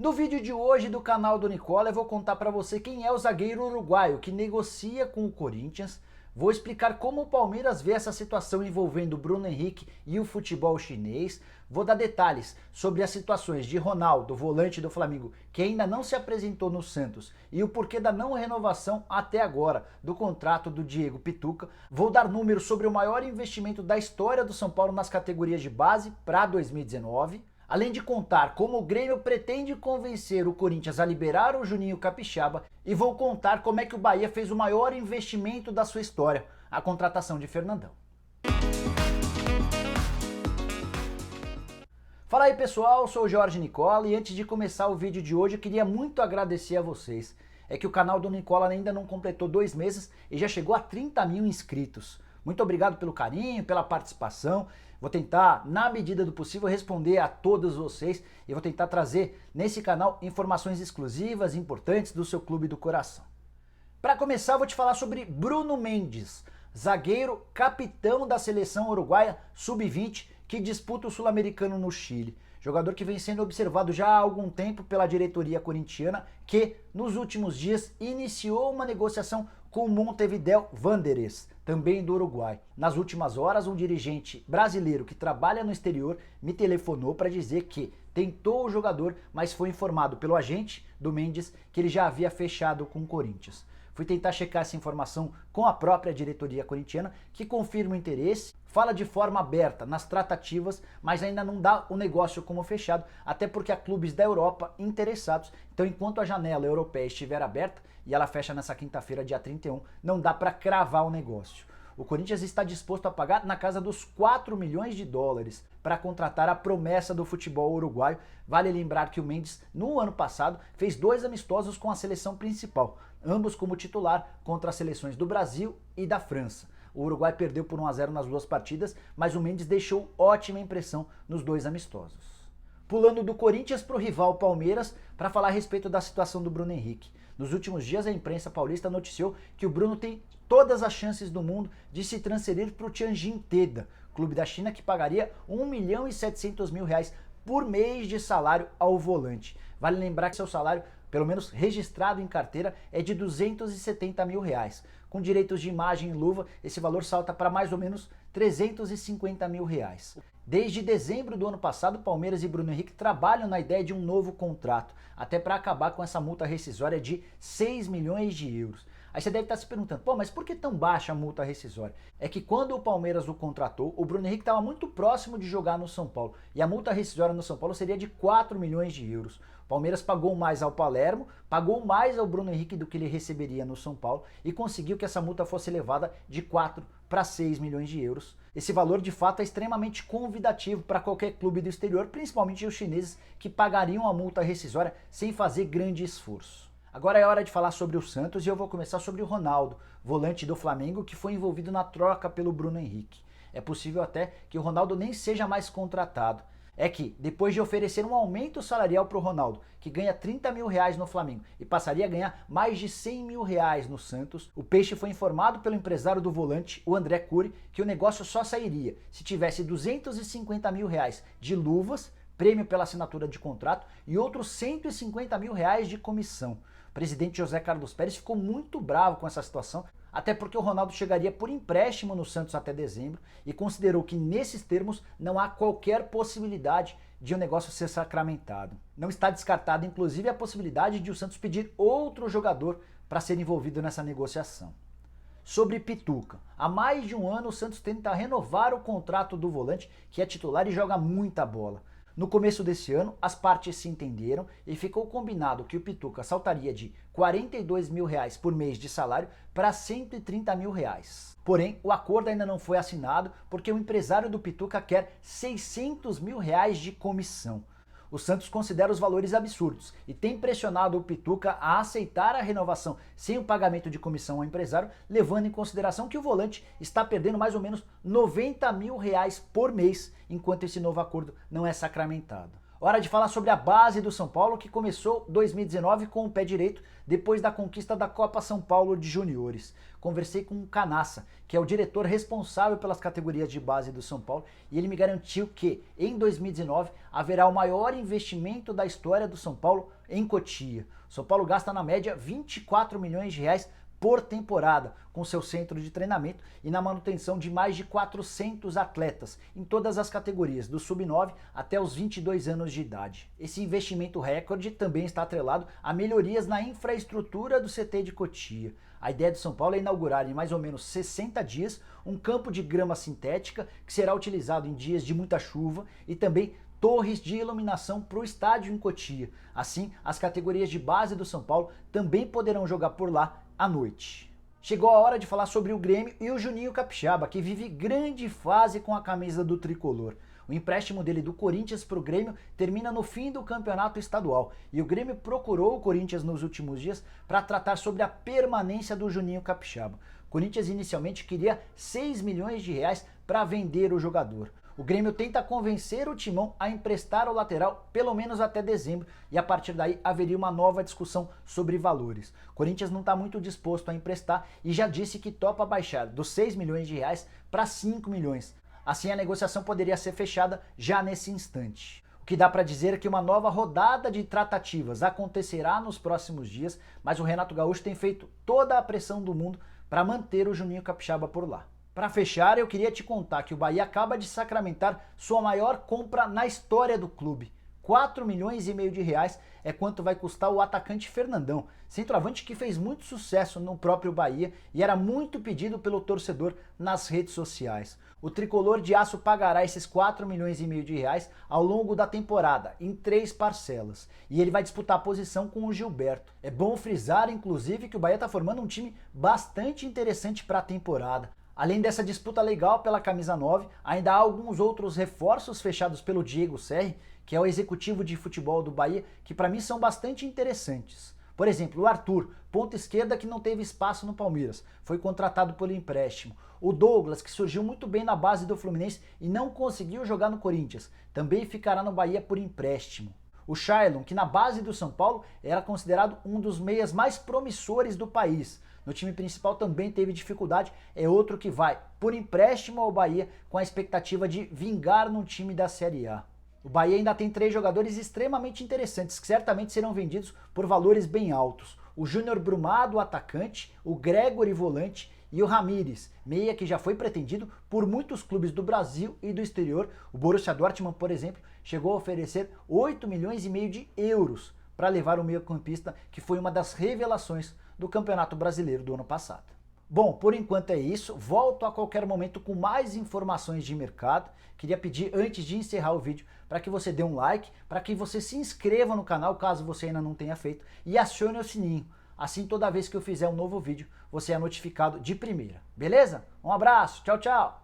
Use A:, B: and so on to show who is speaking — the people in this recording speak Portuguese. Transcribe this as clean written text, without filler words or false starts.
A: No vídeo de hoje do canal do Nicola eu vou contar para você quem é o zagueiro uruguaio que negocia com o Corinthians, vou explicar como o Palmeiras vê essa situação envolvendo o Bruno Henrique e o futebol chinês, vou dar detalhes sobre as situações de Ronaldo, volante do Flamengo, que ainda não se apresentou no Santos, e o porquê da não renovação até agora do contrato do Diego Pituca, vou dar números sobre o maior investimento da história do São Paulo nas categorias de base para 2019, além de contar como o Grêmio pretende convencer o Corinthians a liberar o Juninho Capixaba, e vou contar como é que o Bahia fez o maior investimento da sua história, a contratação de Fernandão. Fala aí pessoal, eu sou o Jorge Nicola e antes de começar o vídeo de hoje eu queria muito agradecer a vocês. É que o canal do Nicola ainda não completou 2 meses e já chegou a 30 mil inscritos. Muito obrigado pelo carinho, pela participação. Vou tentar, na medida do possível, responder a todos vocês e vou tentar trazer nesse canal informações exclusivas, importantes do seu clube do coração. Para começar, vou te falar sobre Bruno Mendes, zagueiro, capitão da seleção uruguaia sub-20 que disputa o Sul-Americano no Chile. Jogador que vem sendo observado já há algum tempo pela diretoria corintiana, que nos últimos dias iniciou uma negociação com o Montevideo Wanderers, também do Uruguai. Nas últimas horas, um dirigente brasileiro que trabalha no exterior me telefonou para dizer que tentou o jogador, mas foi informado pelo agente do Mendes que ele já havia fechado com o Corinthians. Fui tentar checar essa informação com a própria diretoria corintiana, que confirma o interesse, fala de forma aberta nas tratativas, mas ainda não dá o negócio como fechado, até porque há clubes da Europa interessados. Então, enquanto a janela europeia estiver aberta, e ela fecha nessa quinta-feira, dia 31, não dá para cravar o negócio. O Corinthians está disposto a pagar na casa dos 4 milhões de dólares para contratar a promessa do futebol uruguaio. Vale lembrar que o Mendes, no ano passado, fez 2 amistosos com a seleção principal, ambos como titular contra as seleções do Brasil e da França. O Uruguai perdeu por 1-0 nas 2 partidas, mas o Mendes deixou ótima impressão nos 2 amistosos. Pulando do Corinthians para o rival Palmeiras, para falar a respeito da situação do Bruno Henrique. Nos últimos dias, a imprensa paulista noticiou que o Bruno tem todas as chances do mundo de se transferir para o Tianjin Teda, clube da China que pagaria R$1.700.000 por mês de salário ao volante. Vale lembrar que seu salário, pelo menos registrado em carteira, é de R$270.000. Com direitos de imagem e luva, esse valor salta para mais ou menos R$350.000. Desde dezembro do ano passado, Palmeiras e Bruno Henrique trabalham na ideia de um novo contrato, até para acabar com essa multa rescisória de 6 milhões de euros. Aí você deve estar se perguntando, pô, mas por que tão baixa a multa rescisória? É que quando o Palmeiras o contratou, o Bruno Henrique estava muito próximo de jogar no São Paulo, e a multa rescisória no São Paulo seria de 4 milhões de euros. O Palmeiras pagou mais ao Palermo, pagou mais ao Bruno Henrique do que ele receberia no São Paulo e conseguiu que essa multa fosse elevada de 4 para 6 milhões de euros. Esse valor de fato é extremamente convidativo para qualquer clube do exterior, principalmente os chineses que pagariam a multa rescisória sem fazer grande esforço. Agora é hora de falar sobre o Santos e eu vou começar sobre o Ronaldo, volante do Flamengo que foi envolvido na troca pelo Bruno Henrique. É possível até que o Ronaldo nem seja mais contratado. É que, depois de oferecer um aumento salarial para o Ronaldo, que ganha R$30.000 no Flamengo e passaria a ganhar mais de R$100.000 no Santos, o Peixe foi informado pelo empresário do volante, o André Cury, que o negócio só sairia se tivesse R$250.000 de luvas, prêmio pela assinatura de contrato e outros R$150.000 de comissão. O presidente José Carlos Pérez ficou muito bravo com essa situação, até porque o Ronaldo chegaria por empréstimo no Santos até dezembro e considerou que nesses termos não há qualquer possibilidade de o negócio ser sacramentado. Não está descartada inclusive a possibilidade de o Santos pedir outro jogador para ser envolvido nessa negociação. Sobre Pituca, há mais de um ano o Santos tenta renovar o contrato do volante, que é titular e joga muita bola. No começo desse ano, as partes se entenderam e ficou combinado que o Pituca saltaria de R$42.000 por mês de salário para R$130.000. Porém, o acordo ainda não foi assinado porque o empresário do Pituca quer R$600.000 de comissão. O Santos considera os valores absurdos e tem pressionado o Pituca a aceitar a renovação sem o pagamento de comissão ao empresário, levando em consideração que o volante está perdendo mais ou menos R$90.000 por mês, enquanto esse novo acordo não é sacramentado. Hora de falar sobre a base do São Paulo, que começou 2019 com o pé direito, depois da conquista da Copa São Paulo de Juniores. Conversei com o Canassa, que é o diretor responsável pelas categorias de base do São Paulo, e ele me garantiu que, em 2019, haverá o maior investimento da história do São Paulo em Cotia. O São Paulo gasta, na média, 24 milhões de reais por temporada, com seu centro de treinamento e na manutenção de mais de 400 atletas, em todas as categorias, do sub-9 até os 22 anos de idade. Esse investimento recorde também está atrelado a melhorias na infraestrutura do CT de Cotia. A ideia do São Paulo é inaugurar em mais ou menos 60 dias um campo de grama sintética que será utilizado em dias de muita chuva e também torres de iluminação para o estádio em Cotia. Assim, as categorias de base do São Paulo também poderão jogar por lá à noite. Chegou a hora de falar sobre o Grêmio e o Juninho Capixaba, que vive grande fase com a camisa do tricolor. O empréstimo dele do Corinthians para o Grêmio termina no fim do campeonato estadual e o Grêmio procurou o Corinthians nos últimos dias para tratar sobre a permanência do Juninho Capixaba. O Corinthians inicialmente queria 6 milhões de reais para vender o jogador. O Grêmio tenta convencer o Timão a emprestar o lateral pelo menos até dezembro e a partir daí haveria uma nova discussão sobre valores. O Corinthians não está muito disposto a emprestar e já disse que topa baixar dos 6 milhões de reais para 5 milhões. Assim a negociação poderia ser fechada já nesse instante. O que dá para dizer é que uma nova rodada de tratativas acontecerá nos próximos dias, mas o Renato Gaúcho tem feito toda a pressão do mundo para manter o Juninho Capixaba por lá. Para fechar, eu queria te contar que o Bahia acaba de sacramentar sua maior compra na história do clube. 4 milhões e meio de reais é quanto vai custar o atacante Fernandão, centroavante que fez muito sucesso no próprio Bahia e era muito pedido pelo torcedor nas redes sociais. O tricolor de aço pagará esses 4 milhões e meio de reais ao longo da temporada, em 3 parcelas. E ele vai disputar a posição com o Gilberto. É bom frisar, inclusive, que o Bahia está formando um time bastante interessante para a temporada. Além dessa disputa legal pela camisa 9, ainda há alguns outros reforços fechados pelo Diego Serri, que é o executivo de futebol do Bahia, que para mim são bastante interessantes. Por exemplo, o Arthur, ponta esquerda que não teve espaço no Palmeiras, foi contratado pelo empréstimo. O Douglas, que surgiu muito bem na base do Fluminense e não conseguiu jogar no Corinthians, também ficará no Bahia por empréstimo. O Shailon, que na base do São Paulo era considerado um dos meias mais promissores do país. No time principal também teve dificuldade, é outro que vai por empréstimo ao Bahia com a expectativa de vingar no time da Série A. O Bahia ainda tem 3 jogadores extremamente interessantes que certamente serão vendidos por valores bem altos. O Júnior Brumado, atacante, o Gregory, volante, e o Ramires, meia que já foi pretendido por muitos clubes do Brasil e do exterior. O Borussia Dortmund, por exemplo, chegou a oferecer 8 milhões e meio de euros para levar o meio-campista, que foi uma das revelações do Campeonato Brasileiro do ano passado. Bom, por enquanto é isso. Volto a qualquer momento com mais informações de mercado. Queria pedir, antes de encerrar o vídeo, para que você dê um like, para que você se inscreva no canal, caso você ainda não tenha feito, e acione o sininho. Assim, toda vez que eu fizer um novo vídeo, você é notificado de primeira. Beleza? Um abraço, tchau, tchau!